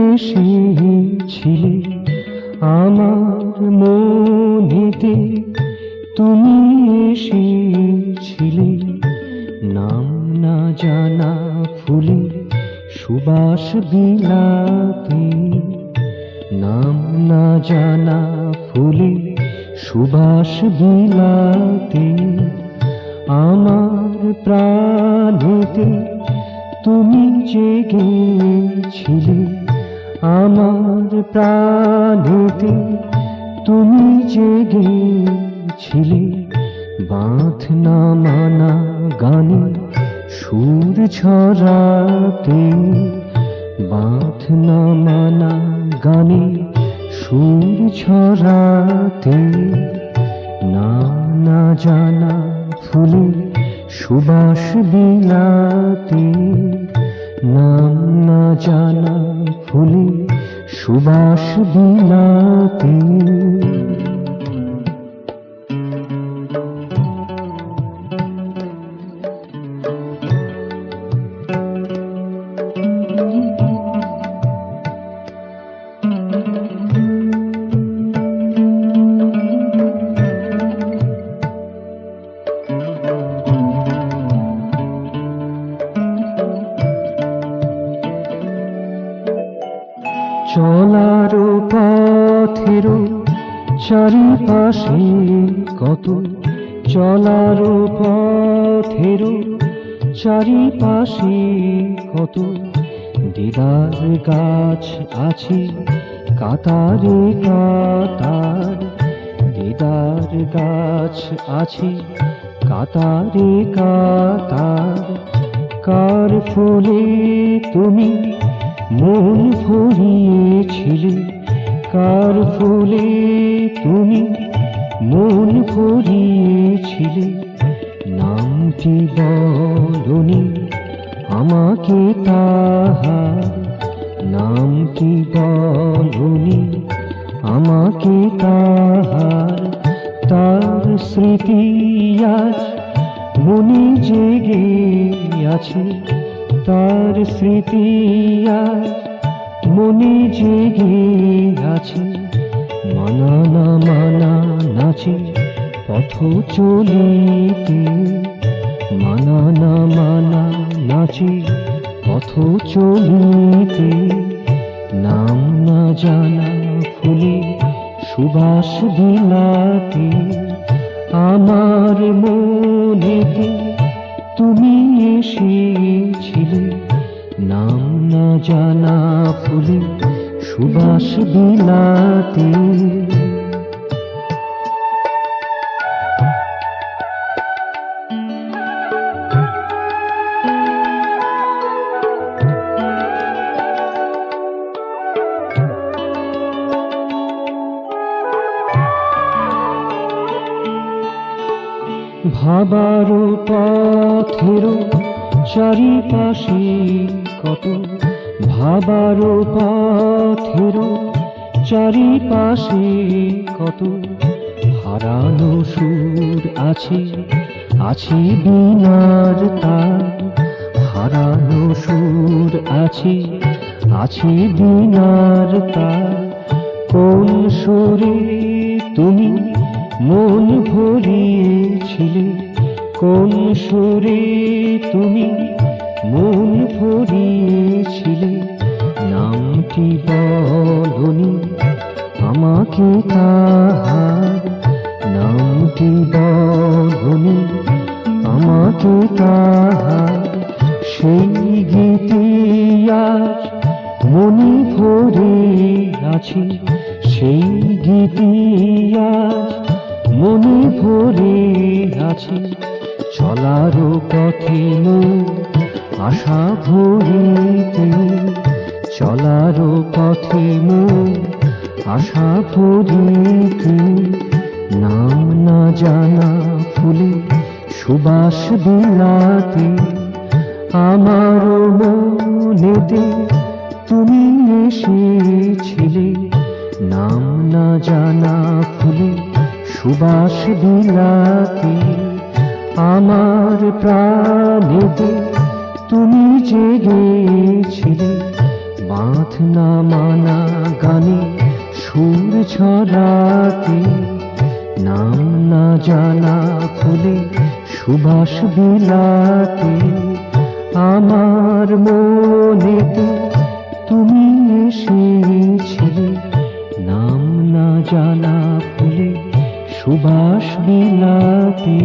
এসেছিলে আমার মনেতে, তুমি এসেছিলে নাম না জানা ফুলে সুবাস বিলাতে, নাম না জানা ফুলে সুবাস বিলাতে। আমার প্রাণেতে তুমি জেগেছিলে, আমার প্রাণেতে তুমি জেগেছিলে বাঁধ না মানা গানে সুর ছড়াতে, বাঁধ না মানা গানে সুর ছড়াতে। নাম না জানা ফুলে সুবাস বিলাতে, নাম না জানা ফুলে সুবাস বিলাতে। চলার পথের চারিপাশে কত, চলার পথের চারিপাশে কত দিদার গাছ আছে কাতারে কাতার, দিদার গাছ আছে কাতারে কাতার। কার ফুলে তুমি মন ভরিয়েছিলে, কার ফুলে তুমি মন ভরিয়েছিলে নামটি বলনি আমাকে তাহার, নামটি বলনি আমাকে তাহার। তার স্মৃতি আজ মনে জেগে আছে, তার স্মৃতি আজ মনে জেগে আছে। মানা না মানা নাচে পথ চলিতে, মানা না মানা নাচে পথ চলিতে। নাম না জানা ফুলে সুবাস বিলাতে, আমার মনেতে তুমি এসেছিলে নাম না জানা ফুলে সুবাস বিলাতে। ভাবার পথের চারিপাশে কত, ভাবার পথের চারিপাশে কত হারানো সুর আছে, আছে বীণার তার, হারানো সুর আছে, আছে বীণার তার। কোন সুরে তুমি মন ভরিয়েছিলে, কোন সুরে তুমি মন ভরিয়েছিলে নামটি বলনি আমাকে তাহার, নামটি বলনি আমাকে তাহার। সেই গীতি আজ মনে ভরে আছে, সেই গীতি আজ মনে ভরে আছে। চলার পথে আশা ভরিতে, চলার পথে আশা ভরিতে। নাম না জানা ফুলে সুবাস বিলাতে, আমার মনেতে তুমি এসেছিলে নাম না জানা ফুলে সুবাস বিলাতে। আমার প্রাণেতে তুমি জেগেছিলে বাঁধ না মানা গানে সুর ছড়াতে, নাম না জানা ফুলে সুবাস বিলাতে, আমার মনেতে তুমি এসেছিলে, নাম না জানা ফুলে সুবাস বিলাতে।